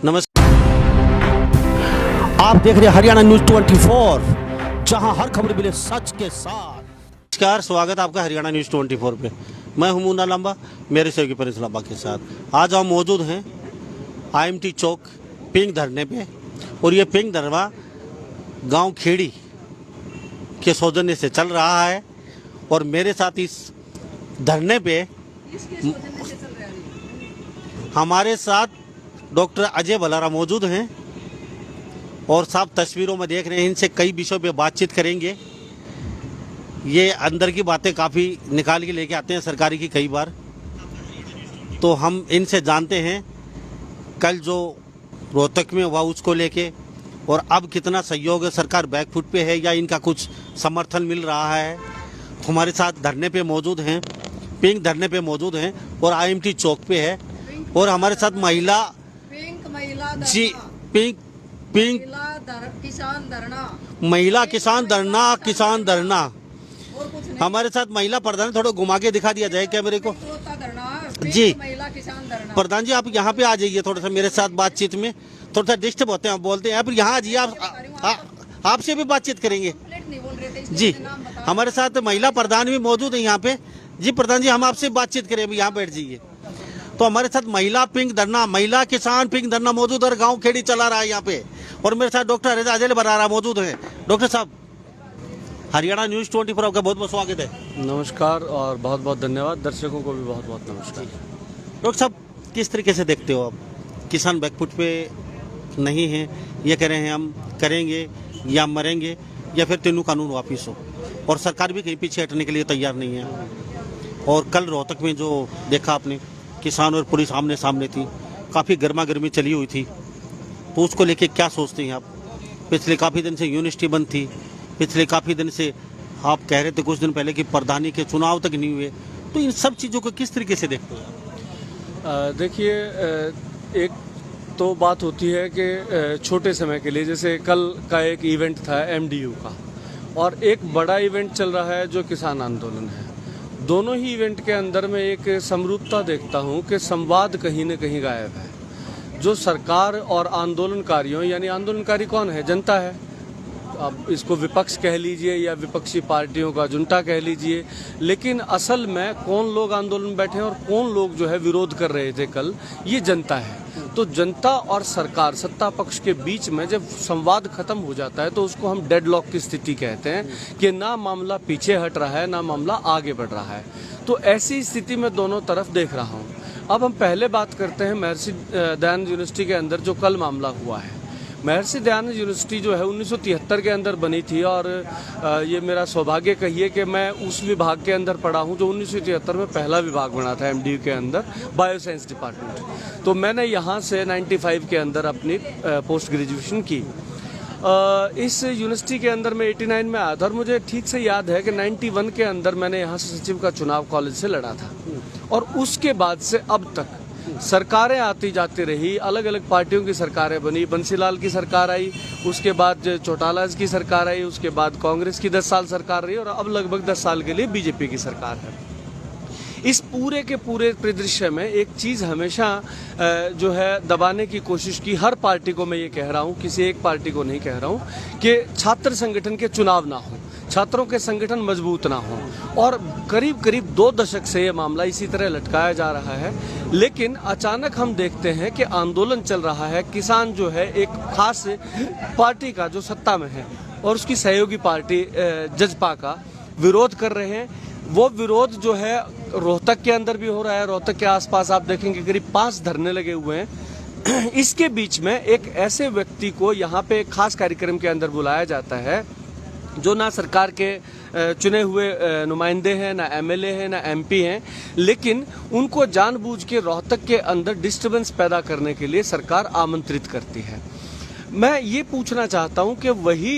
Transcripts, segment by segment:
नमस्कार, आप देख रहे हैं हरियाणा न्यूज 24, जहां हर खबर मिले सच के साथ। नमस्कार, स्वागत है आपका हरियाणा न्यूज 24 पे। मैं हूं मुन्ना लांबा, मेरे सहयोगी परेश लांबा के साथ। आज हम मौजूद हैं IMT चौक पिंक धरने पे, और ये पिंक धरना गांव खेड़ी के सौजन्य से चल रहा है। और मेरे साथ इस धरने पे हमारे साथ डॉक्टर अजय बलारा मौजूद हैं, और साहब तस्वीरों में देख रहे हैं, इनसे कई विषयों पे बातचीत करेंगे। ये अंदर की बातें काफ़ी निकाल के लेके आते हैं सरकारी की कई बार, तो हम इनसे जानते हैं कल जो रोहतक में हुआ उसको लेके, और अब कितना सहयोग है, सरकार बैकफुट पे है या इनका कुछ समर्थन मिल रहा है। हमारे साथ धरने पे मौजूद हैं, पिंक धरने पे मौजूद हैं, और IMT चौक पे है, और हमारे साथ महिला जी पिंक महिला किसान धरना हमारे साथ महिला प्रधान, थोड़ा घुमा के दिखा दिया जाए कैमरे को जी। प्रधान जी, आप यहाँ पे आ जाइए, थोड़ा सा मेरे साथ बातचीत में थोड़ा सा डिस्टर्ब होते हैं, आप बोलते हैं, फिर यहाँ आ जाइए, आपसे भी बातचीत करेंगे जी। हमारे साथ महिला प्रधान भी मौजूद है यहाँ पे जी। प्रधान जी, हम आपसे बातचीत करें, अभी यहाँ बैठ जाइए। तो हमारे साथ महिला पिंक धरना, महिला किसान पिंक धरना मौजूद है, और गांव खेड़ी चला रहा है यहाँ पे। और मेरे साथ डॉक्टर अजय बलारा मौजूद हैं। डॉक्टर साहब, हरियाणा न्यूज 24 आपका बहुत बहुत स्वागत है। नमस्कार और बहुत बहुत धन्यवाद, दर्शकों को भी बहुत बहुत नमस्कार। डॉक्टर साहब, किस तरीके से देखते हो आप, किसान बैकफुट पे नहीं है, ये कह रहे हैं हम करेंगे या मरेंगे, या फिर तीनों कानून वापिस हो, और सरकार भी कहीं पीछे हटने के लिए तैयार नहीं है। और कल रोहतक में जो देखा आपने, किसान और पुलिस आमने सामने थी, काफ़ी गर्मा गर्मी चली हुई थी, तो उसको लेके क्या सोचते हैं आप? पिछले काफ़ी दिन से यूनिवर्सिटी बंद थी, पिछले काफ़ी दिन से आप कह रहे थे कुछ दिन पहले कि प्रधानी के चुनाव तक नहीं हुए, तो इन सब चीज़ों को किस तरीके से देखते हो? देखिए, एक तो बात होती है कि छोटे समय के लिए, जैसे कल का एक इवेंट था MDU का, और एक बड़ा इवेंट चल रहा है जो किसान आंदोलन है। दोनों ही इवेंट के अंदर में एक समरूपता देखता हूं कि संवाद कहीं न कहीं गायब है। जो सरकार और आंदोलनकारियों, यानी आंदोलनकारी कौन है? जनता है। अब इसको विपक्ष कह लीजिए या विपक्षी पार्टियों का जुंटा कह लीजिए, लेकिन असल में कौन लोग आंदोलन में बैठे हैं और कौन लोग जो है विरोध कर रहे थे कल, ये जनता है। तो जनता और सरकार, सत्ता पक्ष के बीच में जब संवाद खत्म हो जाता है, तो उसको हम डेडलॉक की स्थिति कहते हैं, कि ना मामला पीछे हट रहा है, ना मामला आगे बढ़ रहा है। तो ऐसी स्थिति में दोनों तरफ देख रहा हूँ। अब हम पहले बात करते हैं महर्षि दयानंद यूनिवर्सिटी के अंदर जो कल मामला हुआ है। महर्षि दयानंद यूनिवर्सिटी जो है 1973 के अंदर बनी थी, और ये मेरा सौभाग्य कहिए कि मैं उस विभाग के अंदर पढ़ा हूँ जो 1973 में पहला विभाग बना था MDU के अंदर, बायोसाइंस डिपार्टमेंट। तो मैंने यहाँ से 95 के अंदर अपनी पोस्ट ग्रेजुएशन की। इस यूनिवर्सिटी के अंदर मैं 89 में आया था, और मुझे ठीक से याद है कि 91 के अंदर मैंने यहाँ से सचिव का चुनाव कॉलेज से लड़ा था। और उसके बाद से अब तक सरकारें आती जाती रही, अलग अलग पार्टियों की सरकारें बनी। बंसीलाल की सरकार आई, उसके बाद चौटाला की सरकार आई, उसके बाद कांग्रेस की 10 साल सरकार रही, और अब लगभग 10 साल के लिए BJP की सरकार है। इस पूरे के पूरे परिदृश्य में एक चीज़ हमेशा जो है दबाने की कोशिश की, हर पार्टी को मैं ये कह रहा हूँ, किसी एक पार्टी को नहीं कह रहा हूँ, कि छात्र संगठन के चुनाव ना हो, छात्रों के संगठन मजबूत ना हो। और करीब करीब 2 दशक से ये मामला इसी तरह लटकाया जा रहा है। लेकिन अचानक हम देखते हैं कि आंदोलन चल रहा है, किसान जो है एक खास पार्टी का जो सत्ता में है और उसकी सहयोगी पार्टी जजपा का विरोध कर रहे हैं। वो विरोध जो है रोहतक के अंदर भी हो रहा है। रोहतक के आसपास आप देखेंगे करीब 5 धरने लगे हुए हैं। इसके बीच में एक ऐसे व्यक्ति को यहाँ पे एक खास कार्यक्रम के अंदर बुलाया जाता है जो ना सरकार के चुने हुए नुमाइंदे हैं, ना MLA हैं, ना MP हैं, लेकिन उनको जानबूझ के रोहतक के अंदर डिस्टर्बेंस पैदा करने के लिए सरकार आमंत्रित करती है। मैं ये पूछना चाहता हूं कि वही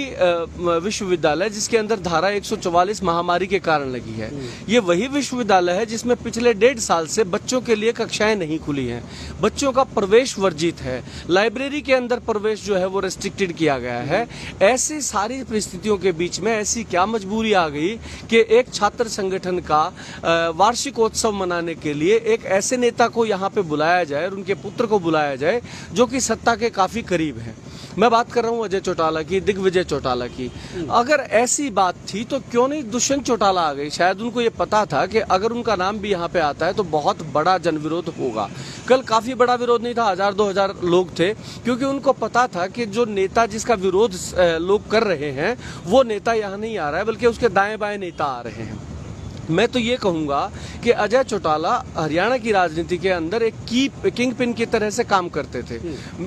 विश्वविद्यालय जिसके अंदर धारा 144 महामारी के कारण लगी है, ये वही विश्वविद्यालय है जिसमें पिछले 1.5 साल से बच्चों के लिए कक्षाएं नहीं खुली हैं, बच्चों का प्रवेश वर्जित है, लाइब्रेरी के अंदर प्रवेश जो है वो रेस्ट्रिक्टेड किया गया है। ऐसी सारी परिस्थितियों के बीच में ऐसी क्या मजबूरी आ गई कि एक छात्र संगठन का वार्षिकोत्सव मनाने के लिए एक ऐसे नेता को यहाँ पे बुलाया जाए और उनके पुत्र को बुलाया जाए जो कि सत्ता के काफी करीब है। मैं बात कर रहा हूँ अजय चौटाला की, दिग्विजय चौटाला की। अगर ऐसी बात थी तो क्यों नहीं दुष्यंत चौटाला आ गई? शायद उनको ये पता था कि अगर उनका नाम भी यहाँ पे आता है तो बहुत बड़ा जनविरोध होगा। कल काफी बड़ा विरोध नहीं था, 1000-2000 लोग थे, क्योंकि उनको पता था कि जो नेता जिसका विरोध लोग कर रहे हैं वो नेता यहाँ नहीं आ रहा है, बल्कि उसके दाएं बाएं नेता आ रहे हैं। मैं तो ये कहूँगा कि अजय चौटाला हरियाणा की राजनीति के अंदर एक किंग पिन की तरह से काम करते थे।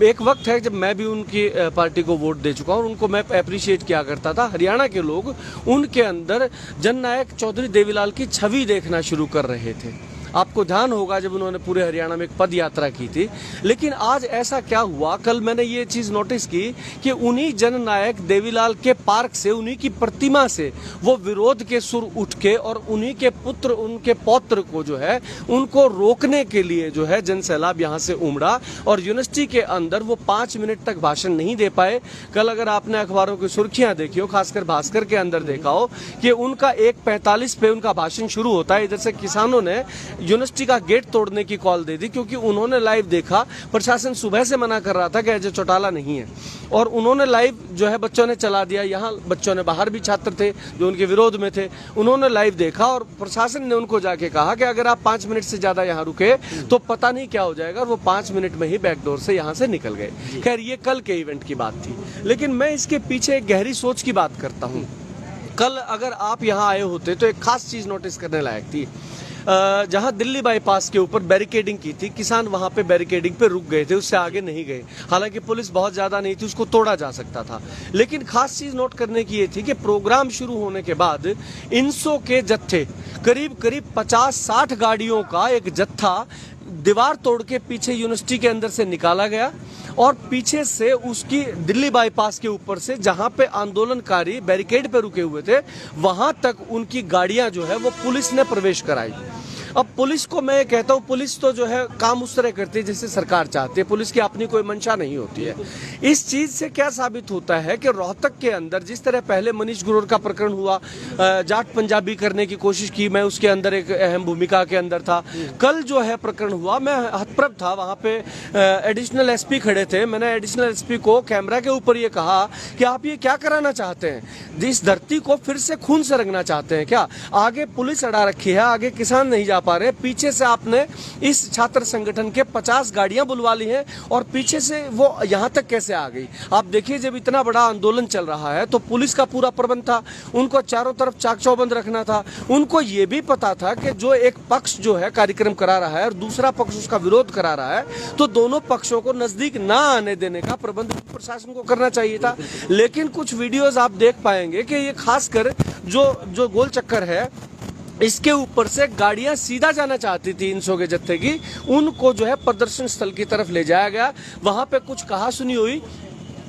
एक वक्त है जब मैं भी उनकी पार्टी को वोट दे चुका हूँ, उनको मैं अप्रिशिएट किया करता था। हरियाणा के लोग उनके अंदर जननायक चौधरी देवीलाल की छवि देखना शुरू कर रहे थे। आपको ध्यान होगा जब उन्होंने पूरे हरियाणा में एक पद यात्रा की थी। लेकिन आज ऐसा क्या हुआ, कल मैंने ये चीज नोटिस की कि उन्हीं जननायक देवीलाल के पार्क से, उन्हीं की प्रतिमा से वो विरोध के सुर उठ के और उन्हीं के पुत्र, उनके पौत्र को जो है उनको रोकने के लिए जो है जनसैलाब यहाँ से उमड़ा और यूनिवर्सिटी के अंदर वो 5 मिनट तक भाषण नहीं दे पाए। कल अगर आपने अखबारों की सुर्खियां देखी हो, खासकर भास्कर के अंदर देखा हो कि उनका 1:45 पे उनका भाषण शुरू होता है। इधर से किसानों ने यूनिवर्सिटी का गेट तोड़ने की कॉल दे दी, क्योंकि उन्होंने लाइव देखा प्रशासन सुबह से मना कर रहा था कि अजय चौटाला नहीं है, और उन्होंने लाइव जो है बच्चों ने चला दिया। यहाँ बच्चों ने, बाहर भी छात्र थे जो उनके विरोध में थे, उन्होंने लाइव देखा और प्रशासन ने उनको जाके कहा कि अगर आप 5 मिनट से ज्यादा यहाँ रुके तो पता नहीं क्या हो जाएगा, और वो 5 मिनट में ही बैकडोर से यहाँ से निकल गए। खैर ये कल के इवेंट की बात थी, लेकिन मैं इसके पीछे एक गहरी सोच की बात करता हूँ। कल अगर आप यहाँ आए होते तो एक खास चीज नोटिस करने लायक थी। जहां दिल्ली बाईपास के ऊपर बैरिकेडिंग की थी, किसान वहां पे बैरिकेडिंग पे रुक गए थे, उससे आगे नहीं गए। हालांकि पुलिस बहुत ज्यादा नहीं थी, उसको तोड़ा जा सकता था। लेकिन खास चीज नोट करने की ये थी कि प्रोग्राम शुरू होने के बाद इंसो के जत्थे, करीब 50-60 गाड़ियों का एक जत्था दीवार तोड़ के पीछे यूनिवर्सिटी के अंदर से निकाला गया और पीछे से उसकी दिल्ली बाईपास के ऊपर से, जहां पे आंदोलनकारी बैरिकेड पे रुके हुए थे, वहां तक उनकी गाड़ियां जो है वो पुलिस ने प्रवेश कराई। अब पुलिस को मैं कहता हूँ, पुलिस तो जो है काम उस तरह करती है जैसे सरकार चाहती है, पुलिस की अपनी कोई मंशा नहीं होती है। इस चीज से क्या साबित होता है कि रोहतक के अंदर जिस तरह पहले मनीष ग्रोवर का प्रकरण हुआ, जाट पंजाबी करने की कोशिश की, मैं उसके अंदर एक अहम भूमिका के अंदर था। कल जो है प्रकरण हुआ, मैं हतप्रभ था, वहां पे एडिशनल एसपी खड़े थे। मैंने एडिशनल एसपी को कैमरा के ऊपर ये कहा कि आप ये क्या कराना चाहते हैं, इस धरती को फिर से खून से रंगना चाहते हैं क्या? आगे पुलिस अड़ा रखी है, आगे किसान नहीं जा पा रहे, पीछे से आपने इस छात्र संगठन के 50 गाड़ियां बुलवा ली हैं और पीछे से वो यहां तक कैसे आ गई? आप देखिए, जब इतना बड़ा आंदोलन चल रहा है तो पुलिस का पूरा प्रबंध था, उनको चारों तरफ चाक चौबंद रखना था। उनको ये भी पता था कि जो एक पक्ष जो है कार्यक्रम करा रहा है और दूसरा पक्ष उसका विरोध करा रहा है, तो दोनों पक्षों को नजदीक ना आने देने का प्रबंध प्रशासन को करना चाहिए था। लेकिन कुछ वीडियोस आप देख पाएंगे कि ये खासकर जो गोल चक्कर है, इसके ऊपर से गाड़ियां सीधा जाना चाहती थी इंसो के जत्थे की, उनको जो है प्रदर्शन स्थल की तरफ ले जाया गया। वहां पे कुछ कहा सुनी हुई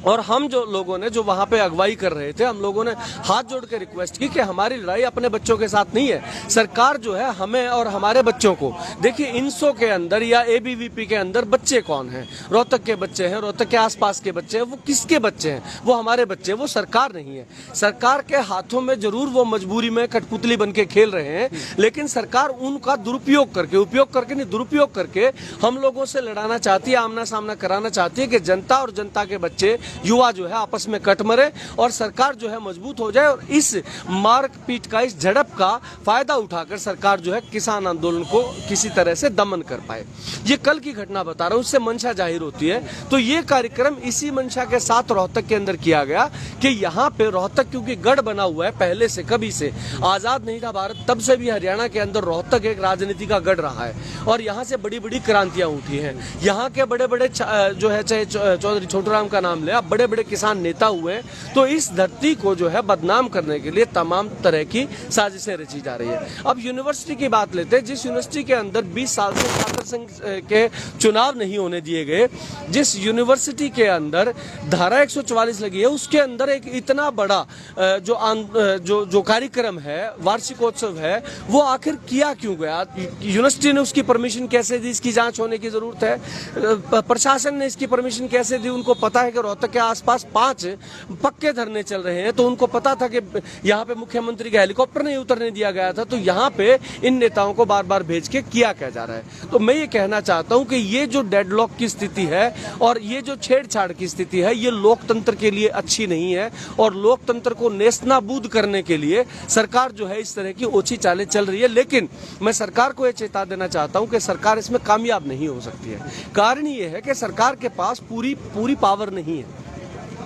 और हम जो लोगों ने जो वहां पे अगुवाई कर रहे थे, हम लोगों ने हाथ जोड़ के रिक्वेस्ट की कि हमारी लड़ाई अपने बच्चों के साथ नहीं है, सरकार जो है हमें और हमारे बच्चों को, देखिए इंसो के अंदर या एबीवीपी के अंदर बच्चे कौन हैं? रोहतक के बच्चे हैं, रोहतक के आसपास के बच्चे हैं। वो किसके बच्चे हैं? वो हमारे बच्चे, वो सरकार नहीं है। सरकार के हाथों में जरूर वो मजबूरी में कठपुतली बन के खेल रहे हैं, लेकिन सरकार उनका दुरुपयोग करके, उपयोग करके नहीं, दुरुपयोग करके हम लोगों से लड़ाना चाहती है, आमना सामना कराना चाहती है कि जनता और जनता के बच्चे, युवा जो है आपस में कट मरे और सरकार जो है मजबूत हो जाए, और इस मारपीट का, इस झड़प का फायदा उठाकर सरकार जो है किसान आंदोलन को किसी तरह से दमन कर पाए। ये कल की घटना बता रहा हूं, उससे मंशा जाहिर होती है। तो ये कार्यक्रम इसी मंशा के साथ रोहतक के अंदर किया गया कि यहाँ पे रोहतक क्योंकि गढ़ बना हुआ है पहले से, कभी से आजाद नहीं था भारत तब से भी हरियाणा के अंदर रोहतक एक राजनीति का गढ़ रहा है और यहाँ से बड़ी बड़ी क्रांतियां उठी हैं। यहाँ के बड़े बड़े जो है, चाहे चौधरी छोटूराम का नाम ले, या बड़े बड़े किसान नेता हुए हैं। तो इस धरती को जो है बदनाम करने के लिए तमाम तरह की साजिशें रची जा रही है। अब यूनिवर्सिटी की बात लेते हैं, जिस यूनिवर्सिटी के अंदर 20 साल से छात्र संघ के चुनाव नहीं होने दिए गए, जिस यूनिवर्सिटी के अंदर धारा 144 लगी है, उसके अंदर एक इतना बड़ा जो कार्यक्रम है, वार्षिकोत्सव है, वो आखिर किया क्यों गया? यूनिवर्सिटी ने उसकी परमिशन कैसे दी? इसकी जांच होने की जरूरत है। प्रशासन ने इसकी परमिशन कैसे दी? उनको पता है कि रोहतक के आसपास 5 पक्के धरने चल रहे हैं, तो उनको पता था कि यहाँ पे मुख्यमंत्री का हेलीकॉप्टर नहीं उतरने दिया गया था, तो यहाँ पे इन नेताओं को बार बार भेज के किया क्या जा रहा है? तो मैं ये कहना चाहता हूँ कि ये जो डेडलॉक की स्थिति है और ये जो छेड़छाड़ की स्थिति है, ये लोकतंत्र के लिए अच्छी नहीं है, और लोकतंत्र को नेस्तनाबूद करने के लिए सरकार जो है इस तरह की ओछी चालें चल रही है। लेकिन मैं सरकार को ये चेता देना चाहता हूं कि सरकार इसमें कामयाब नहीं हो सकती है। कारण ये है कि सरकार के पास पूरी पावर नहीं है।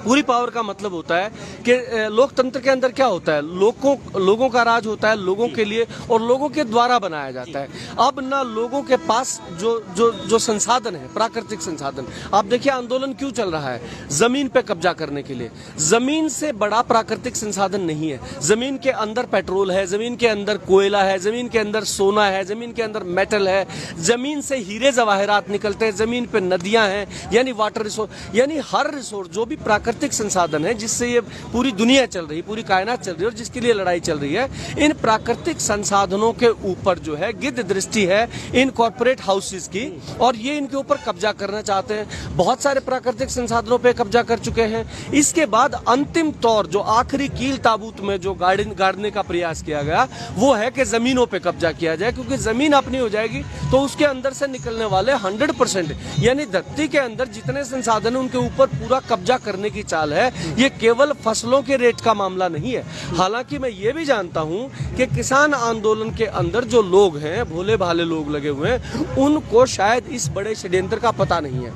पूरी पावर का मतलब होता है कि लोकतंत्र के अंदर क्या होता है, लोगों का राज होता है, लोगों के लिए और लोगों के द्वारा बनाया जाता है। अब ना लोगों के पास जो संसाधन है, प्राकृतिक संसाधन, आप देखिए आंदोलन क्यों चल रहा है? जमीन पे कब्जा करने के लिए। जमीन से बड़ा प्राकृतिक संसाधन नहीं है। जमीन के अंदर पेट्रोल है, जमीन के अंदर कोयला है, जमीन के अंदर सोना है, जमीन के अंदर मेटल है, जमीन से हीरे जवाहरात निकलते हैं, जमीन पे नदियां हैं, यानी वाटर रिसोर्स, यानी हर रिसोर्स जो भी प्राकृतिक संसाधन है जिससे ये पूरी दुनिया चल रही है, पूरी कायनात चल रही है और जिसके लिए लड़ाई चल रही है, इन प्राकृतिक संसाधनों के ऊपर जो है गिद्ध दृष्टि है इन कॉर्पोरेट हाउसेस की, और ये इनके ऊपर कब्जा करना चाहते हैं। बहुत सारे प्राकृतिक संसाधनों पे कब्जा कर चुके हैं। इसके बाद अंतिम तौर जो आखिरी कील ताबूत में जो गाड़ने का प्रयास किया गया वो है कि जमीनों पे कब्जा किया जाए, क्योंकि जमीन अपनी हो जाएगी तो उसके अंदर से निकलने वाले 100% यानी धरती के अंदर जितने संसाधन उनके ऊपर पूरा कब्जा करने की चाल है। ये केवल फसलों के रेट का मामला नहीं है। हालांकि मैं ये भी जानता हूं कि किसान आंदोलन के अंदर जो लोग हैं, भोले भाले लोग लगे हुए हैं, उनको शायद इस बड़े षड्यंत्र का पता नहीं है।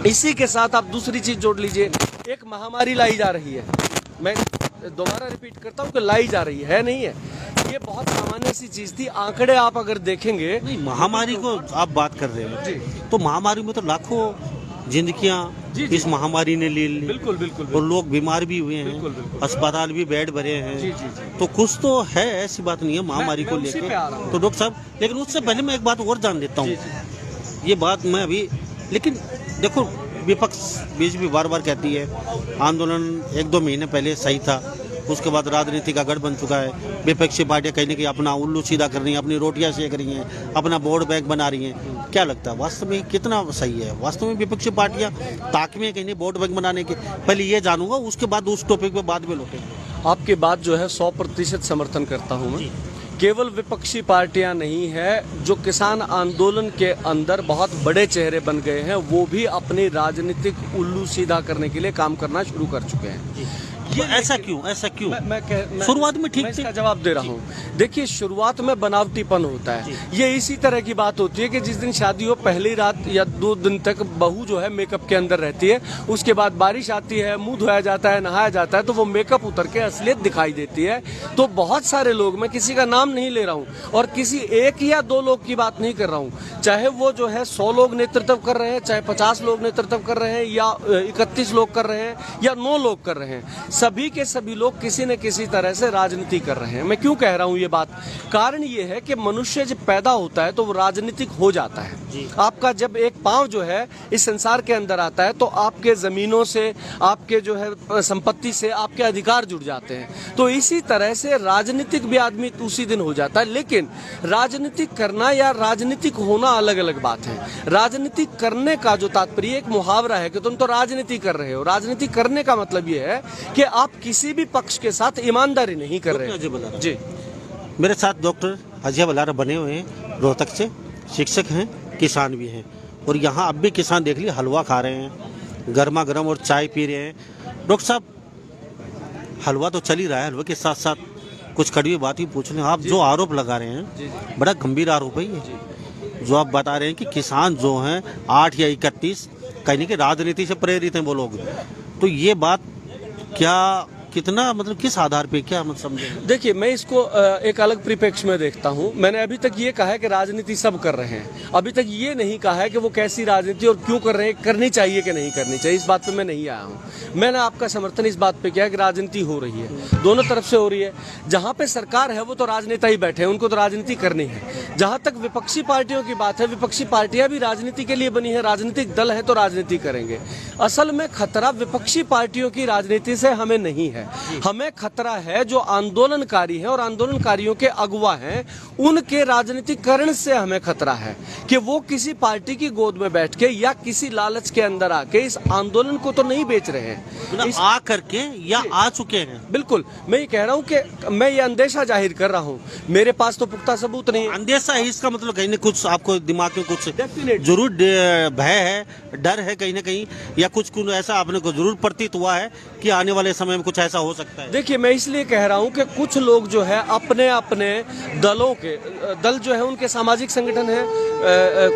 इसी के साथ आप दूसरी चीज जोड़ लीजिए, एक महामारी लाई जा रही है। मैं दोबारा रिपीट करता हूं कि लाई जा रही है, नहीं है। ये बहुत सामान्य सी चीज थी। आंकड़े आप अगर देखेंगे, नहीं, महामारी को आप बात कर रहे हो जी, तो महामारी में तो लाखों जिंदगियां इस महामारी ने ले ली। बिल्कुल बिल्कुल, और लोग बीमार भी हुए हैं, बिल्कुल, बिल्कुल। अस्पताल भी बेड भरे हैं। जी, जी, जी। तो कुछ तो है, ऐसी बात नहीं है महामारी को उसी पे आ रहा लेकर। हूं। तो डॉक्टर साहब, लेकिन उससे पहले मैं एक बात और जान लेता हूँ। ये बात मैं अभी, लेकिन देखो विपक्ष बीजेपी बार बार कहती है आंदोलन 1-2 महीने पहले सही था, उसके बाद राजनीति का गढ़ बन चुका है। विपक्षी पार्टियां कहीं ना कहीं अपना उल्लू सीधा कर रही हैं, अपनी रोटियां सेक रही हैं, अपना वोट बैंक बना रही हैं। क्या लगता है वास्तव में कितना सही है? वास्तव में विपक्षी पार्टियां ताकि में कहीं नहीं वोट बैंक बनाने के? पहले ये जानूंगा, उसके बाद उस टॉपिक पे बाद में लौटेंगे। आपकी बात जो है 100% समर्थन करता हूं मैं। केवल विपक्षी पार्टियां नहीं है, जो किसान आंदोलन के अंदर बहुत बड़े चेहरे बन गए हैं, वो भी अपनी राजनीतिक उल्लू सीधा करने के लिए काम करना शुरू कर चुके हैं। ये ऐसा क्यों? मैं शुरुआत में ठीक मैं थी। इसका जवाब दे रहा हूँ। देखिए, शुरुआत में बनावटीपन होता है। ये इसी तरह की बात होती है कि जिस दिन शादी हो, पहली रात या 2 दिन तक बहू जो है मेकअप के अंदर रहती है, उसके बाद बारिश आती है, मुंह धोया जाता है, नहाया जाता है, तो वो मेकअप उतर के असलियत दिखाई देती है। तो बहुत सारे लोग, मैं किसी का नाम नहीं ले रहा हूँ और किसी 1 या 2 लोग की बात नहीं कर रहा हूँ, चाहे वो जो है 100 लोग नेतृत्व कर रहे हैं, चाहे 50 लोग नेतृत्व कर रहे हैं, या 31 लोग कर रहे हैं, या 9 लोग कर रहे हैं, सभी के सभी लोग किसी न किसी तरह से राजनीति कर रहे हैं। मैं क्यों कह रहा हूं ये बात? कारण ये है कि मनुष्य जब पैदा होता है तो वो राजनीतिक हो जाता है। आपका जब एक पांव जो है इस संसार के अंदर आता है तो आपके जमीनों से, आपके जो है संपत्ति से आपके अधिकार जुड़ जाते हैं। तो इसी तरह से राजनीतिक भी आदमी उसी दिन हो जाता है। लेकिन राजनीतिक करना या राजनीतिक होना अलग अलग बात है। राजनीतिक करने का जो तात्पर्य, एक मुहावरा है कि तुम तो राजनीति कर रहे हो। राजनीति करने का मतलब ये है कि आप किसी भी पक्ष के साथ ईमानदारी नहीं कर रहे। जी, मेरे साथ डॉक्टर अजय बलारा बने हुए हैं, रोहतक से शिक्षक हैं, किसान भी हैं, और यहाँ अब भी किसान देख लिए हलवा खा रहे हैं, गर्मा गर्म, और चाय पी रहे हैं। डॉक्टर साहब, हलवा तो चल ही रहा है, हलवे के साथ साथ कुछ कड़वी बात ही पूछ लें। आप जो आरोप लगा रहे हैं, बड़ा गंभीर आरोप है ये, जो आप बता रहे हैं कि किसान जो हैं 8 या 31 कहीं कि राजनीति से प्रेरित हैं वो लोग। तो ये बात क्या कितना मतलब किस आधार पे, क्या मतलब समझे? देखिए, मैं इसको एक अलग परिप्रेक्ष्य में देखता हूं। मैंने अभी तक ये कहा है कि राजनीति सब कर रहे हैं, अभी तक ये नहीं कहा है कि वो कैसी राजनीति और क्यों कर रहे हैं, करनी चाहिए कि नहीं करनी चाहिए, इस बात पे मैं नहीं आया हूं। मैंने आपका समर्थन इस बात पे किया है कि राजनीति हो रही है, दोनों तरफ से हो रही है। जहां पे सरकार है वो तो राजनेता ही बैठे हैं, उनको तो राजनीति करनी है। जहां तक विपक्षी पार्टियों की बात है, विपक्षी पार्टियां भी राजनीति के लिए बनी है, राजनीतिक दल है तो राजनीति करेंगे। असल में खतरा विपक्षी पार्टियों की राजनीति से हमें नहीं है, हमें खतरा है जो आंदोलनकारी हैं और आंदोलनकारियों के अगुवा हैं, उनके राजनीतिकरण से हमें खतरा है कि वो किसी पार्टी की गोद में बैठ के या किसी लालच के अंदर आके इस आंदोलन को तो नहीं बेच रहे हैं, आ करके या आ चुके हैं। बिल्कुल, मैं ये कह रहा हूँ कि मैं ये अंदेशा जाहिर कर रहा हूँ, मेरे पास तो पुख्ता सबूत नहीं है। अंदेशा है, इसका मतलब कहीं ना कुछ आपको दिमाग में कुछ Definitely। जरूर भय है, डर है कहीं ना कहीं, या कुछ ऐसा आपने को जरूर प्रतीत हुआ है कि आने वाले समय में कुछ ऐसा हो सकता है। देखिए, मैं इसलिए कह रहा हूं कि कुछ लोग जो है अपने अपने दलों के दल जो है उनके सामाजिक संगठन है,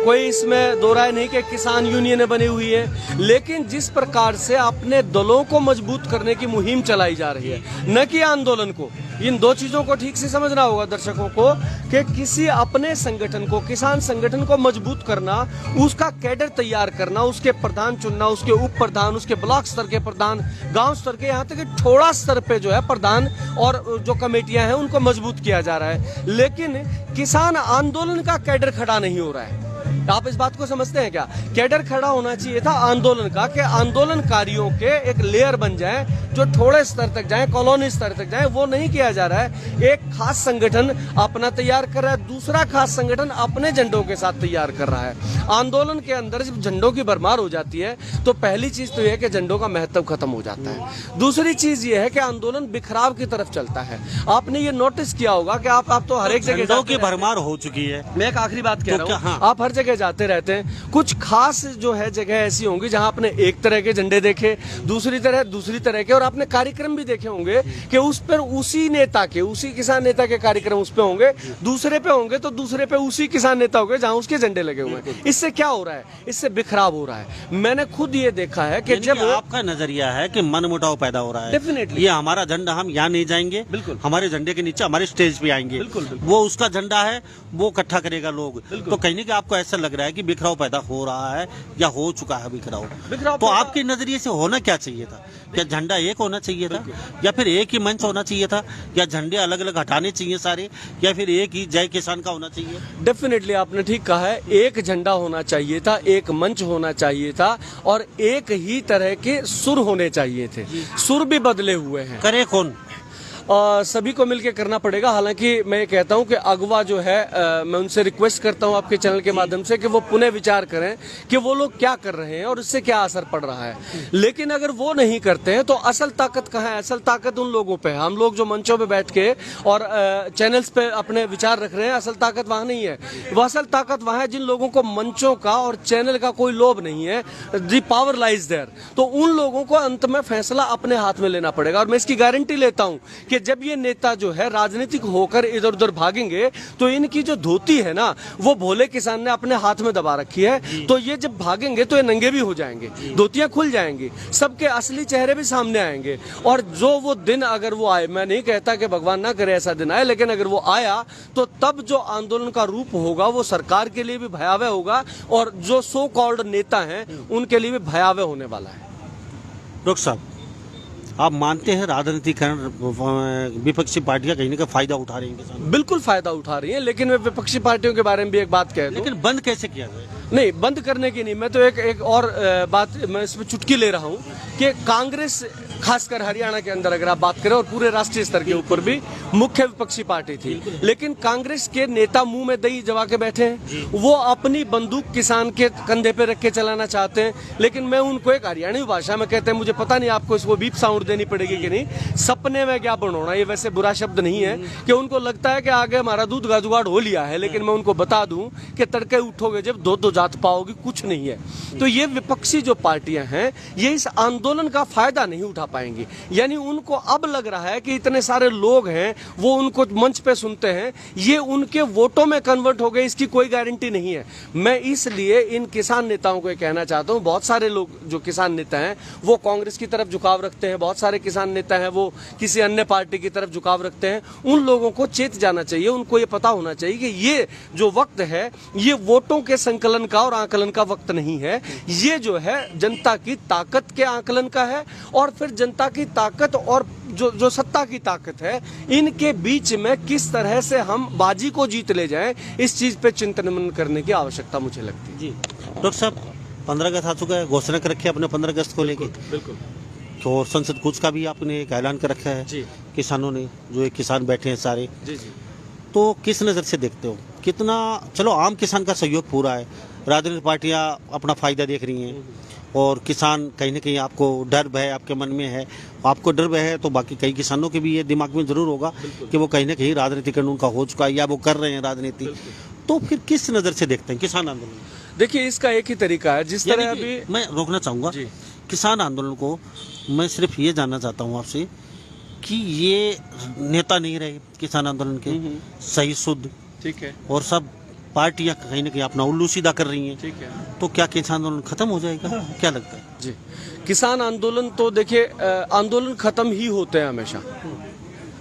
कोई इसमें दो राय नहीं कि किसान यूनियन बनी हुई है, लेकिन जिस प्रकार से अपने दलों को मजबूत करने की मुहिम चलाई जा रही है, न कि आंदोलन को, इन दो चीजों को ठीक से समझना होगा दर्शकों को कि किसी अपने संगठन को, किसान संगठन को मजबूत करना, उसका कैडर तैयार करना, उसके प्रधान चुनना, उसके उप प्रधान, उसके ब्लॉक स्तर के प्रधान, गांव स्तर के, यहाँ तक कि ठोड़ा स्तर पे जो है प्रधान और जो कमेटियां हैं उनको मजबूत किया जा रहा है। लेकिन किसान आंदोलन का कैडर खड़ा नहीं हो रहा है। आप इस बात को समझते हैं क्या? कैडर खड़ा होना चाहिए था आंदोलन का, कि आंदोलनकारियों के एक लेयर बन जाए जो थोड़े स्तर तक जाए, कॉलोनी स्तर तक जाए। वो नहीं किया जा रहा है। एक खास संगठन अपना तैयार कर रहा है, दूसरा खास संगठन अपने झंडों के साथ तैयार कर रहा है। आंदोलन के अंदर जब झंडों की भरमार हो जाती है तो पहली चीज तो यह है कि झंडों का महत्व खत्म हो जाता है। दूसरी चीज ये है कि आंदोलन बिखराव की तरफ चलता है। आपने ये नोटिस किया होगा कि आप तो हर एक जगह झंडों की भरमार हो चुकी है। मैं एक आखिरी बात कह रहा हूँ, हाँ। आप हर जगह जाते रहते हैं, कुछ खास जो है जगह ऐसी होंगी जहां आपने एक तरह के झंडे देखे, दूसरी तरह के, और आपने कार्यक्रम भी देखे होंगे कि उस पर उसी नेता के, उसी किसान नेता के कार्यक्रम उस पे होंगे, दूसरे पे होंगे तो दूसरे पे उसी किसान नेता होंगे जहां उसके झंडे लगे हुए हैं। इससे क्या हो रहा है? इससे बिखराव हो रहा है। मैंने खुद ये देखा है कि जब आपका नजरिया है कि मनमुटाव पैदा हो रहा है, डेफिनेटली ये हमारा झंडा, हम यहाँ नहीं जाएंगे, बिल्कुल, हमारे झंडे के नीचे हमारे स्टेज पे आएंगे, बिल्कुल, वो उसका झंडा है, वो इकट्ठा करेगा लोग। तो कहीं ना आपको ऐसा लग रहा है कि बिखराव पैदा हो रहा है या हो चुका है बिखराव। तो आपके नजरिए से होना क्या चाहिए था? क्या झंडा एक होना चाहिए था, या फिर एक ही मंच होना चाहिए था, या झंडे अलग अलग हटाने चाहिए सारे, या फिर एक ही जय किसान का होना चाहिए? डेफिनेटली आपने ठीक कहा है, एक झंडा होना चाहिए था, एक मंच होना चाहिए था, और एक ही तरह के सुर होने चाहिए थे। सुर भी बदले हुए हैं। करे कौन? सभी को मिलकर करना पड़ेगा। हालांकि मैं ये कहता हूं कि अगवा जो है, मैं उनसे रिक्वेस्ट करता हूं आपके चैनल के माध्यम से कि वो पुनः विचार करें कि वो लोग क्या कर रहे हैं और इससे क्या असर पड़ रहा है। लेकिन अगर वो नहीं करते हैं तो असल ताकत कहाँ है? असल ताकत उन लोगों पे है। हम लोग जो मंचों पे बैठ के और चैनल्स पे अपने विचार रख रहे हैं, असल ताकत वहाँ नहीं है। वो असल ताकत वहाँ है जिन लोगों को मंचों का और चैनल का कोई लोभ नहीं है। The power lies there. तो उन लोगों को अंत में फैसला अपने हाथ में लेना पड़ेगा। और मैं इसकी गारंटी लेता हूं कि जब ये नेता जो है राजनीतिक होकर इधर उधर भागेंगे तो इनकी जो धोती है ना, वो भोले किसान ने अपने हाथ में दबा रखी है। तो ये जब भागेंगे तो ये नंगे भी हो जाएंगे, धोतियां खुल जाएंगी, सबके असली चेहरे भी सामने आएंगे। और जो वो दिन अगर वो आए, मैं नहीं कहता कि भगवान ना करे ऐसा दिन आए, लेकिन अगर वो आया तो तब जो आंदोलन का रूप होगा वो सरकार के लिए भी भयावह होगा और जो सो कॉल्ड नेता हैं उनके लिए भी भयावह होने वाला है। डॉक्टर साहब, आप मानते हैं राजनीतिकरण विपक्षी पार्टियां कहीं ना कहीं फायदा उठा रही हैं किसानों? बिल्कुल फायदा उठा रही हैं, लेकिन मैं विपक्षी पार्टियों के बारे में भी एक बात कह दूं। लेकिन बंद कैसे किया जाए? नहीं, बंद करने की नहीं, मैं तो एक और बात मैं इसमें चुटकी ले रहा हूं कि कांग्रेस, खासकर हरियाणा के अंदर अगर आप बात करें, और पूरे राष्ट्रीय स्तर के ऊपर भी मुख्य विपक्षी पार्टी थी, लेकिन कांग्रेस के नेता मुंह में दही जमा के बैठे हैं। वो अपनी बंदूक किसान के कंधे पे रख के चलाना चाहते हैं। लेकिन मैं उनको एक हरियाणवी भाषा में कहते हैं, मुझे पता नहीं आपको इसको बीप साउंड देनी पड़ेगी कि नहीं, सपने में क्या बनोना, ये वैसे बुरा शब्द नहीं है, कि उनको लगता है कि आगे हमारा दूध का जुगाड़ हो लिया है। लेकिन मैं उनको बता दूं कि तड़के उठोगे जब दो जात पाओगे, कुछ नहीं है। तो ये विपक्षी जो पार्टियां हैं ये इस आंदोलन का फायदा नहीं उठा पाएंगी। यानी उनको अब लग रहा है कि इतने सारे लोग हैं, वो उनको मंच पे सुनते हैं, ये उनके वोटों में कन्वर्ट हो गए, इसकी कोई गारंटी नहीं है। मैं इसलिए इन किसान नेताओं को कहना चाहता हूं, बहुत सारे लोग जो किसान नेता हैं वो कांग्रेस की तरफ झुकाव रखते हैं, बहुत सारे किसान नेता हैं वो किसी अन्य पार्टी की तरफ झुकाव रखते हैं। उन लोगों को चेत जाना चाहिए, उनको ये पता होना चाहिए कि ये जो वक्त है ये वोटों के संकलन का और आकलन का वक्त नहीं है, ये जो है जनता की ताकत के आकलन का है। और फिर जनता की ताकत और जो सत्ता की ताकत है, इनके बीच में किस तरह से हम बाजी को जीत ले जाएं, इस चीज पे चिंतन मनन करने की आवश्यकता मुझे लगती है। जी डॉक्टर साहब, 15 अगस्त आ चुका है, घोषणा कर रखी है अपने 15 अगस्त को लेकर, बिल्कुल। तो संसद कूच का भी आपने एक ऐलान कर रखा है जी किसानों ने, जो एक किसान बैठे हैं सारे, जी जी तो किस नज़र से देखते हो? कितना, चलो आम किसान का सहयोग पूरा है, राजनीतिक पार्टियां अपना फायदा देख रही हैं और किसान कहीं ना कहीं, आपको डर भय आपके मन में है, आपको डर भय है तो बाकी कई किसानों के भी ये दिमाग में जरूर होगा कि वो कहीं ना कहीं राजनीतिकरण उनका हो चुका है या वो कर रहे हैं राजनीति, तो फिर किस नज़र से देखते हैं किसान आंदोलन? देखिए, इसका एक ही तरीका है, जिस तरह अभी मैं रोकना चाहूँगा जी किसान आंदोलन को, मैं सिर्फ ये जानना चाहता हूँ आपसे कि ये नेता नहीं रहे किसान आंदोलन के सही शुद्ध, ठीक है, और सब पार्टियां कहीं ना कहीं अपना उल्लू सीधा कर रही हैं, ठीक है तो क्या किसान आंदोलन खत्म हो जाएगा? क्या लगता है? जी। किसान आंदोलन तो देखिए, आंदोलन खत्म ही होते हैं हमेशा।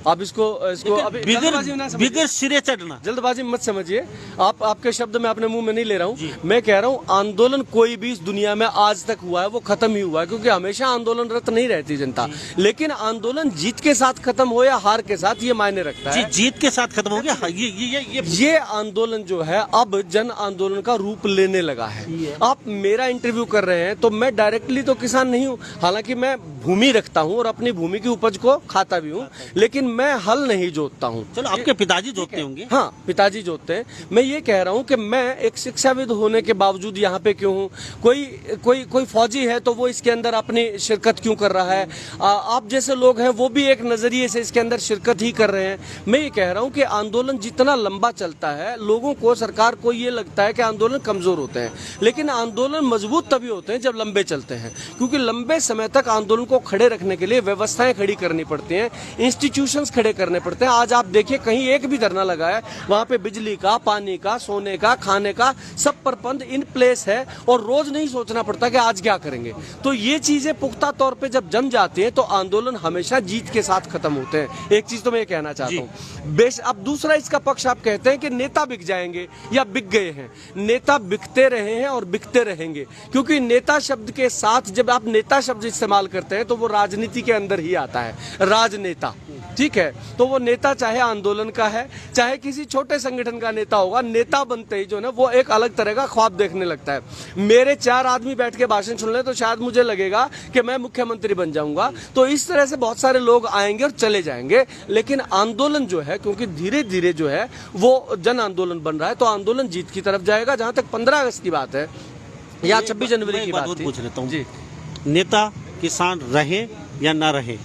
आप इसको अभी जल्दबाजी ना समझिए। बिगर सिरे चढ़ना, जल्दबाजी मत समझिए, आपके शब्द मैं अपने मुंह में नहीं ले रहा हूँ। मैं कह रहा हूँ आंदोलन कोई भी इस दुनिया में आज तक हुआ है वो खत्म ही हुआ है, क्योंकि हमेशा आंदोलनरत नहीं रहती जनता। लेकिन आंदोलन जीत के साथ खत्म हो या हार के साथ, ये मायने रखता है। जीत के साथ खत्म हो गया। हाँ, ये आंदोलन जो है अब जन आंदोलन का रूप लेने लगा है। आप मेरा इंटरव्यू कर रहे हैं तो मैं डायरेक्टली तो किसान नहीं हूँ, हालांकि मैं भूमि रखता हूँ और अपनी भूमि की उपज को खाता भी हूँ, लेकिन मैं हल नहीं जोतता हूँ। चलो, आपके पिताजी जोतते होंगे। हाँ, पिताजी जोतते हैं। मैं ये कह रहा हूँ कि मैं एक शिक्षाविद होने के बावजूद यहाँ पे क्यों हूँ? कोई फौजी है तो वो इसके अंदर अपनी शिरकत क्यों कर रहा है? आप जैसे लोग हैं वो भी एक नजरिए से इसके अंदर शिरकत ही कर रहे हैं। मैं ये कह रहा हूँ कि आंदोलन जितना लंबा चलता है, लोगों को, सरकार को ये लगता है कि आंदोलन कमजोर होते हैं, लेकिन आंदोलन मजबूत तभी होते हैं जब लंबे चलते हैं, क्योंकि लंबे समय तक आंदोलन को खड़े रखने के लिए व्यवस्थाएं खड़ी करनी पड़ती हैं, इंस्टीट्यूशंस खड़े करने पड़ते हैं। आज आप देखिए, कहीं एक भी धरना लगा है, वहां पे बिजली का, पानी का, सोने का, खाने का सब प्रबंध इन प्लेस है, और रोज नहीं सोचना पड़ता कि आज क्या करेंगे। तो ये चीजें पुख्ता तौर पे जब जम जाती हैं तो आंदोलन हमेशा जीत के साथ खत्म होते हैं। एक चीज तो मैं ये कहना चाहता हूँ। अब दूसरा इसका पक्ष, आप कहते हैं कि नेता बिक जाएंगे या बिक गए हैं। नेता बिकते रहे हैं और बिकते रहेंगे, क्योंकि नेता शब्द के साथ जब आप नेता शब्द इस्तेमाल करते हैं तो वो राजनीति के अंदर ही आता है, राजनेता। ठीक है, तो वो नेता चाहे आंदोलन का है, चाहे किसी छोटे संगठन का नेता होगा, नेता बनते ही जो है वो एक अलग तरह का ख्वाब देखने लगता है। मेरे 4 आदमी बैठ के भाषण सुन ले तो शायद मुझे लगेगा कि मैं मुख्यमंत्री बन जाऊंगा। तो इस तरह से बहुत सारे लोग आएंगे और चले जाएंगे, लेकिन आंदोलन जो है, क्योंकि धीरे धीरे जो है वो जन आंदोलन बन रहा है, तो आंदोलन जीत की तरफ जाएगा। जहां तक 15 अगस्त की बात है या 26 जनवरी की बात पूछ लेता हूँ जी, नेता किसान रहे या ना रहे,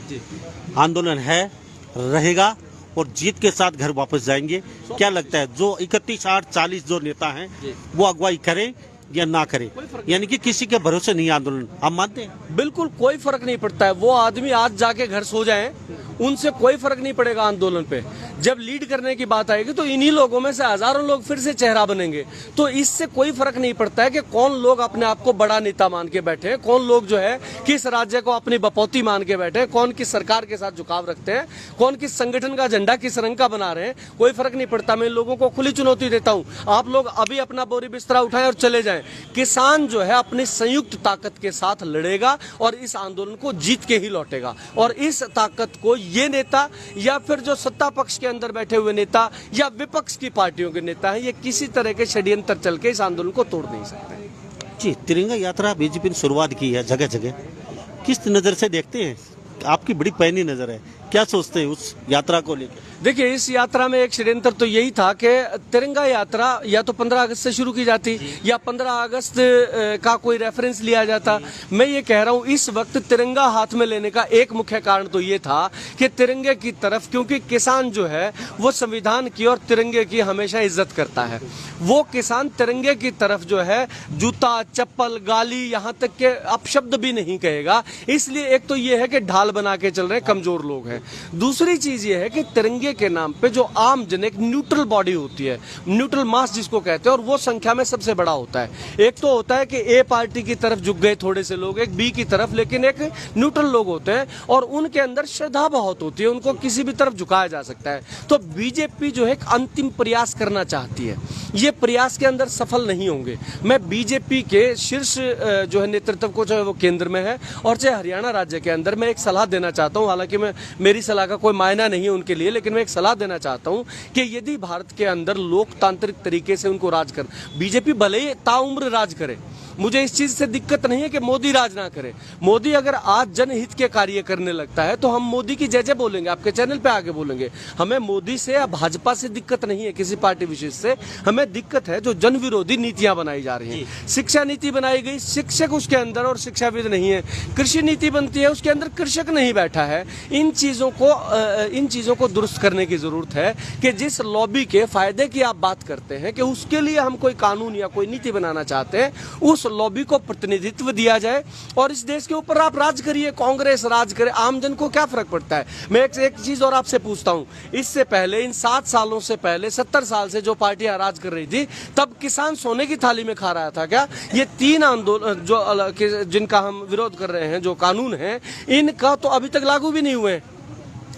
आंदोलन है, रहेगा और जीत के साथ घर वापस जाएंगे। क्या लगता है, जो 31/8/40 जो नेता हैं वो अगुवाई करें या ना करें? यानी कि किसी के भरोसे नहीं आंदोलन, आप मानते हैं? बिल्कुल कोई फर्क नहीं पड़ता है। वो आदमी आज जाके घर सो जाए, उनसे कोई फर्क नहीं पड़ेगा आंदोलन पे। जब लीड करने की बात आएगी तो इन्हीं लोगों में से हजारों लोग फिर से चेहरा बनेंगे। तो इससे कोई फर्क नहीं पड़ता है कि कौन लोग अपने आप को बड़ा नेता मान के बैठे हैं, कौन लोग जो है किस राज्य को अपनी बपौती मान के बैठे हैं, कौन किस सरकार के साथ झुकाव रखते हैं, कौन किस संगठन का झंडा किस रंग का बना रहे हैं, कोई फर्क नहीं पड़ता। मैं इन लोगों को खुली चुनौती देता हूं, आप लोग अभी अपना बोरी बिस्तरा उठाएं और चले जाएं। किसान जो है अपनी संयुक्त ताकत के साथ लड़ेगा और इस आंदोलन को जीत के ही लौटेगा। और इस ताकत को ये नेता या फिर जो सत्ता पक्ष के अंदर बैठे हुए नेता या विपक्ष की पार्टियों के नेता हैं, ये किसी तरह के षड्यंत्र चल के इस आंदोलन को तोड़ नहीं सकते। जी, तिरंगा यात्रा बीजेपी ने शुरुआत की है जगह जगह, किस नज़र से देखते हैं? आपकी बड़ी पैनी नज़र है, क्या सोचते हैं उस यात्रा को लेकर? देखिए, इस यात्रा में एक षड्यंत्र तो यही था कि तिरंगा यात्रा या तो 15 अगस्त से शुरू की जाती या 15 अगस्त का कोई रेफरेंस लिया जाता। मैं ये कह रहा हूँ इस वक्त तिरंगा हाथ में लेने का एक मुख्य कारण तो ये था कि तिरंगे की तरफ, क्योंकि किसान जो है वो संविधान की और तिरंगे की हमेशा इज्जत करता है। वो किसान तिरंगे की तरफ जो है जूता, चप्पल, गाली, यहाँ तक के अपशब्द भी नहीं कहेगा। इसलिए एक तो ये है कि ढाल बना के चल रहे कमजोर लोग हैं। दूसरी चीज ये है कि तिरंगे के नाम पे जो आम जन, एक न्यूट्रल बॉडी होती है, न्यूट्रल मास जिसको कहते हैं, और वो संख्या में सबसे बड़ा होता है। एक तो होता है कि ए पार्टी की तरफ झुक गए थोड़े से लोग, एक बी की तरफ, लेकिन एक न्यूट्रल लोग होते हैं और उनके अंदर श्रद्धा बहुत होती है, उनको किसी भी तरफ झुकाया जा सकता है। तो बीजेपी जो है एक अंतिम प्रयास करना चाहती है, ये प्रयास के अंदर सफल नहीं होंगे। मैं बीजेपी के शीर्ष जो है नेतृत्व को, चाहे वो केंद्र में है और चाहे हरियाणा राज्य के अंदर, मैं एक सलाह देना चाहता हूं। हालांकि मेरी सलाह का कोई मायना नहीं है उनके लिए, लेकिन मैं एक सलाह देना चाहता हूं कि यदि भारत के अंदर लोकतांत्रिक तरीके से उनको राज कर, बीजेपी भले ही ताउम्र राज करे, मुझे इस चीज से दिक्कत नहीं है कि मोदी राज ना करे। मोदी अगर आज जनहित के कार्य करने लगता है तो हम मोदी की जय जय बोलेंगे, आपके चैनल पे आके बोलेंगे। हमें मोदी से या भाजपा से दिक्कत नहीं है, किसी पार्टी विशेष से। हमें दिक्कत है जो जन विरोधी नीतियां बनाई जा रही हैं। शिक्षा नीति बनाई गई, शिक्षक उसके अंदर और शिक्षाविद नहीं है। कृषि नीति बनती है, उसके अंदर कृषक नहीं बैठा है। इन चीजों को दुरुस्त करने की जरूरत है कि जिस लॉबी के फायदे की आप बात करते हैं कि उसके लिए हम कोई कानून या कोई नीति बनाना चाहते हैं, उस लॉबी को प्रतिनिधित्व दिया जाए और इस देश के ऊपर आप राज करिए, कांग्रेस राज करे, आम जन को क्या फर्क पड़ता है। मैं एक चीज और आपसे पूछता हूं, इससे पहले, इन 7 सालों से पहले, 70 साल से जो पार्टियां राज कर रही थी, तब किसान सोने की थाली में खा रहा था क्या? ये 3 आंदोलन जो जिनका हम विरोध कर रहे हैं, जो कानून है, इनका तो अभी तक लागू भी नहीं हुए।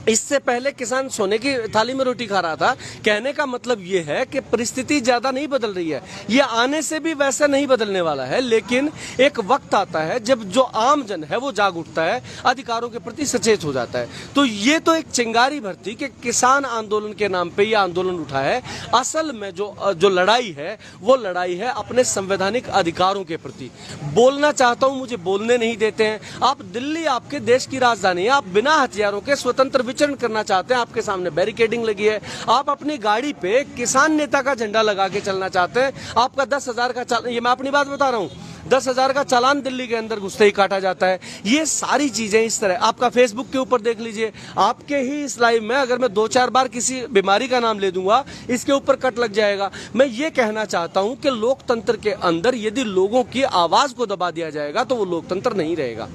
इससे पहले किसान सोने की थाली में रोटी खा रहा था। कहने का मतलब ये है कि परिस्थिति ज्यादा नहीं बदल रही है, ये आने से भी वैसा नहीं बदलने वाला है। लेकिन एक वक्त आता है जब जो आम जन है वो जाग उठता है, अधिकारों के प्रति सचेत हो जाता है। तो ये तो एक चिंगारी भरती कि किसान आंदोलन के नाम पे ये आंदोलन उठा है। असल में जो लड़ाई है वो लड़ाई है अपने संवैधानिक अधिकारों के प्रति। बोलना चाहता हूं, मुझे बोलने नहीं देते हैं। आप दिल्ली, आपके देश की राजधानी है, आप बिना हथियारों के स्वतंत्र विचरण करना चाहते हैं, आपके सामने बैरिकेडिंग लगी है। आप अपनी गाड़ी पे किसान नेता का झंडा लगा के चलना चाहते हैं, आपका 10,000 का चालान, ये मैं अपनी बात बता रहा हूं, 10,000 का चालान दिल्ली के अंदर घुसते ही काटा जाता है। ये सारी चीजें इस तरह, आपका फेसबुक के ऊपर देख लीजिए, आपके ही इस लाइव में अगर मैं 2-4 बार किसी बीमारी का नाम ले दूंगा, इसके ऊपर कट लग जाएगा। मैं ये कहना चाहता हूं कि लोकतंत्र के अंदर यदि लोगों की आवाज को दबा दिया जाएगा तो वो लोकतंत्र नहीं रहेगा।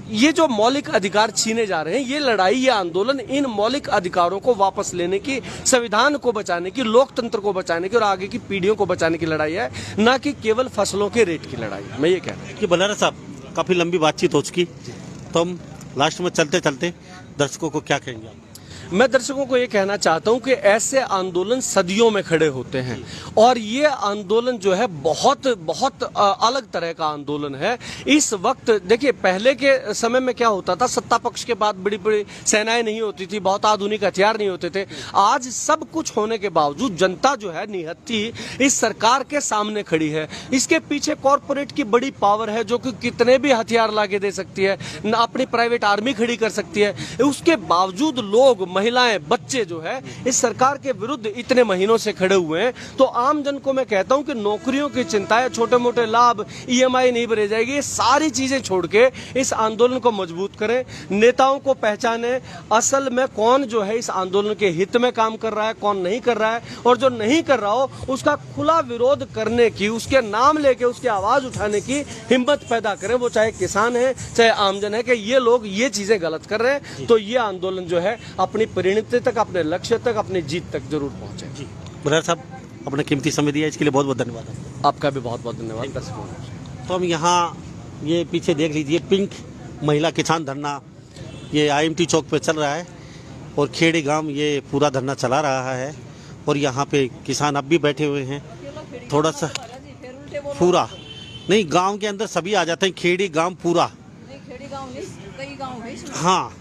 ये जो मौलिक अधिकार छीने जा रहे हैं, ये लड़ाई, ये आंदोलन इन मौलिक अधिकारों को वापस लेने की, संविधान को बचाने की, लोकतंत्र को बचाने की और आगे की पीढ़ियों को बचाने की लड़ाई है, ना कि केवल फसलों के रेट की लड़ाई। मैं ये कह रहा हूँ कि बलारा साहब, काफी लंबी बातचीत हो चुकी, तो हम लास्ट में चलते चलते दर्शकों को क्या कहेंगे आप? मैं दर्शकों को ये कहना चाहता हूं कि ऐसे आंदोलन सदियों में खड़े होते हैं और ये आंदोलन जो है बहुत बहुत अलग तरह का आंदोलन है। इस वक्त देखिए, पहले के समय में क्या होता था, सत्ता पक्ष के बाद बड़ी बड़ी सेनाएं नहीं होती थी, बहुत आधुनिक हथियार नहीं होते थे। आज सब कुछ होने के बावजूद जनता जो है निहत्थी इस सरकार के सामने खड़ी है। इसके पीछे कॉरपोरेट की बड़ी पावर है जो कि कितने भी हथियार लाके दे सकती है, अपनी प्राइवेट आर्मी खड़ी कर सकती है। उसके बावजूद लोग, महिलाएं, बच्चे जो है इस सरकार के विरुद्ध इतने महीनों से खड़े हुए हैं। तो आम जन को मैं कहता हूं कि नौकरियों की चिंता है, छोटे मोटे लाभ, ईएमआई नहीं भरे जाएगी, ये सारी चीजें छोड़ के इस आंदोलन को मजबूत करें, नेताओं को पहचाने, असल में कौन जो है इस आंदोलन के हित में काम कर रहा है, कौन नहीं कर रहा है, और जो नहीं कर रहा हो उसका खुला विरोध करने की, उसके नाम लेके उसकी आवाज उठाने की हिम्मत पैदा करें। वो चाहे किसान है, चाहे आमजन है, कि ये लोग ये चीजें गलत कर रहे हैं। तो ये आंदोलन जो है अपनी परिणति तक, अपने लक्ष्य तक, अपनी जीत तक जरूर पहुंचे। जी बलारा साहब, अपना कीमती समय दिया, इसके लिए बहुत बहुत धन्यवाद आपका भी बहुत बहुत धन्यवाद। तो हम यहाँ, ये पीछे देख लीजिए, पिंक महिला किसान धरना ये IMT चौक पे चल रहा है और खेड़ी गांव ये पूरा धरना चला रहा है और यहाँ पे किसान अब भी बैठे हुए हैं। थोड़ा सा पूरा नहीं, गांव के अंदर सभी आ जाते हैं, खेड़ी गांव पूरा, खेड़ी गांव नहीं, कई गांव है इसमें। हाँ,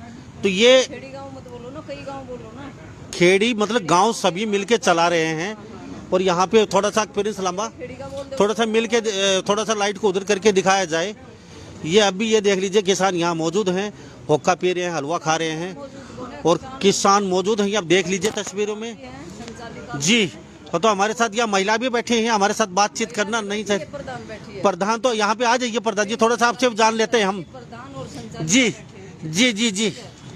तो ये खेड़ी गांव मत बोलो ना, कई गांव बोलो ना। खेड़ी मतलब गांव सभी मिलके चला रहे हैं। और यहाँ पे थोड़ा सा प्रिंस लांबा, खेड़ी का बोल दो। थोड़ा सा मिलके, थोड़ा सा लाइट को उधर करके दिखाया जाए। ये अभी ये देख लीजिए, किसान यहाँ मौजूद हैं, हुक्का पी रहे हैं, हलवा खा रहे हैं। और किसान मौजूद हैं, आप देख लीजिए तस्वीरों में संचालिका जी। तो हमारे साथ यह महिला भी बैठे हैं, हमारे साथ बातचीत करना नहीं चाहिए। प्रधान बैठी है, प्रधान तो यहाँ पे आ जाइए प्रधान जी, थोड़ा सा आपसे जान लेते हैं हम। प्रधान और संचालिका जी बैठी है। जी जी जी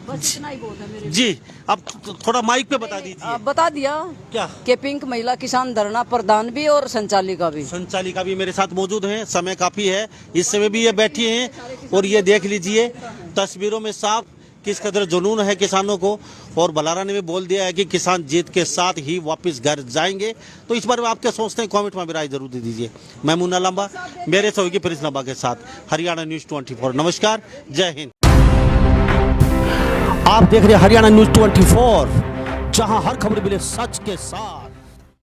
बस इतना ही बहुत है मेरे जी। अब थोड़ा माइक पे बता दीजिए। बता दिया क्या कि पिंक महिला किसान धरना प्रधान भी और संचालिका भी। संचालिका भी मेरे साथ मौजूद हैं, समय काफी है, इस समय भी ये बैठी हैं। और ये देख लीजिए तस्वीरों में साफ किस कदर जुनून है किसानों को। और बलारा ने भी बोल दिया है कि किसान जीत के साथ ही वापस घर जाएंगे। तो इस बारे में आप क्या सोचते हैं, कमेंट में मेरा राय जरूर दे दीजिए। मैं मुन्ना लंबा मेरे सहयोगी प्रिंस लंबा के साथ हरियाणा न्यूज 24। नमस्कार, जय हिंद। आप देख रहे हैं हरियाणा न्यूज 24, जहां हर खबर मिले सच के साथ।